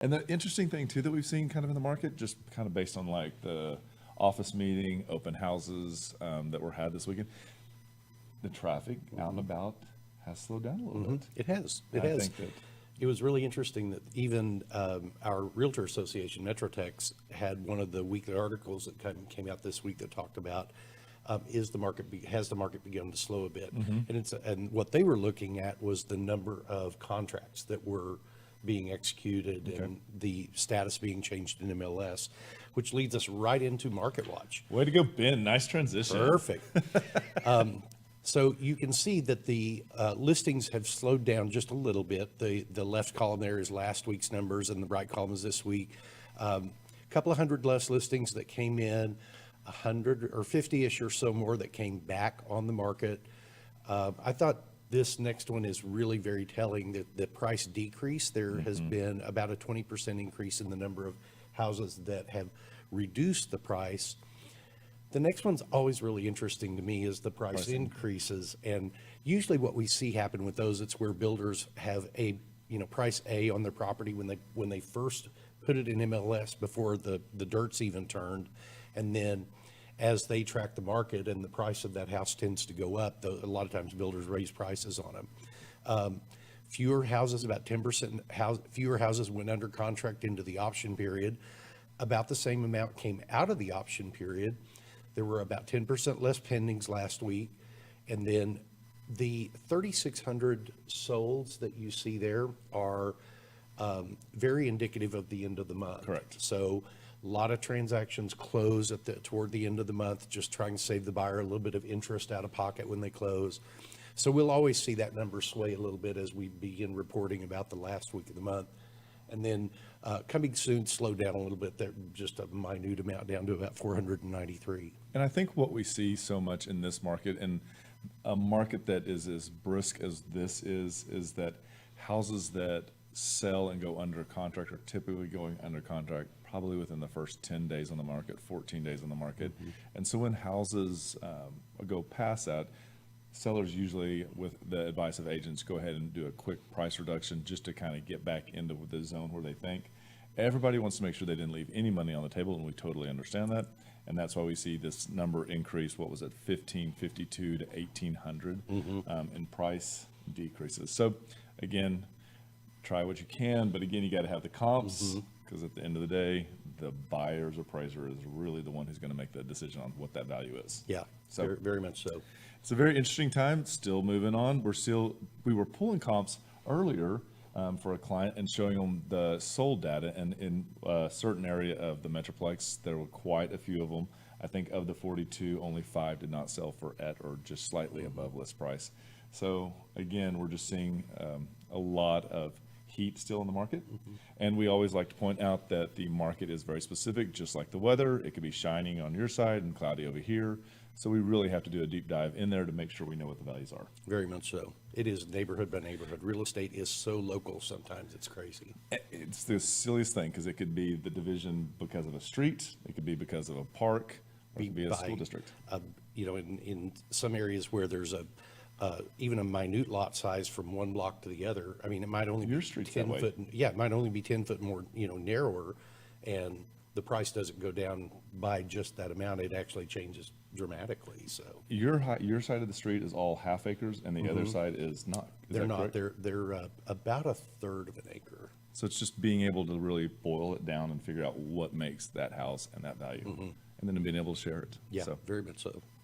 And the interesting thing too that we've seen kind of in the market, just kind of based on like the office meeting, open houses that were had this weekend, the traffic out and about has slowed down a little bit. It has. It I has. think that It was really interesting that even our Realtor Association, Metrotex, had one of the weekly articles that came out this week that talked about has the market begun to slow a bit? And what they were looking at was the number of contracts that were being executed and the status being changed in MLS, which leads us right into Market Watch. way to go, Ben. Nice transition. Perfect. So you can see that the listings have slowed down just a little bit. The left column there is last week's numbers, and the right column is this week. A couple of hundred less listings that came in, 100 or 50-ish or so more that came back on the market. I thought this next one is really very telling. That the price decrease, there has been about a 20% increase in the number of houses that have reduced the price. The next one's always really interesting to me is the price increases. And usually what we see happen with those, it's where builders have a, price A on their property when they first put it in MLS before the dirt's even turned. And then as they track the market and the price of that house tends to go up, a lot of times builders raise prices on them. Fewer houses, about 10% fewer houses went under contract into the option period. About the same amount came out of the option period. There were about 10% less pendings last week. And then the 3,600 solds that you see there are very indicative of the end of the month. Correct. So a lot of transactions close toward the end of the month, just trying to save the buyer a little bit of interest out of pocket when they close. So we'll always see that number sway a little bit as we begin reporting about the last week of the month. And then coming soon, slow down a little bit. There, just a minute amount down to about 493. And I think what we see so much in this market, and a market that is as brisk as this is that houses that sell and go under contract are typically going under contract probably within the first 10 days on the market, 14 days on the market. And so when houses go past that, sellers usually, with the advice of agents, go ahead and do a quick price reduction just to kind of get back into the zone where they think. Everybody wants to make sure they didn't leave any money on the table, and we totally understand that. And that's why we see this number increase, what was it, 1,552 to 1,800 in price decreases. So again, try what you can, but again, you got to have the comps, because at the end of the day, the buyer's appraiser is really the one who's going to make the decision on what that value is. Yeah, So very, very much so. it's a very interesting time. Still moving on. We were pulling comps earlier for a client and showing them the sold data, and in a certain area of the Metroplex, there were quite a few of them. I think of the 42, only 5 did not sell for at or just slightly above list price. So again, we're just seeing a lot of heat still in the market. And we always like to point out that the market is very specific, just like the weather. It could be shining on your side and cloudy over here. So we really have to do a deep dive in there to make sure we know what the values are. Very much so. It is neighborhood by neighborhood. Real estate is so local sometimes, it's crazy. It's the silliest thing, because it could be the division because of a street, it could be because of a park, or it could be a school district. In some areas where there's even a minute lot size from one block to the other, I mean, it might only Your be street's 10 that way. foot. Yeah, it might only be 10 foot more, narrower, and the price doesn't go down by just that amount. It actually changes dramatically. So Your side of the street is all half acres, and the other side is not. Is they're that not. correct? They're about a third of an acre. So it's just being able to really boil it down and figure out what makes that house and that value, and then being able to share it. Yeah, So very much so.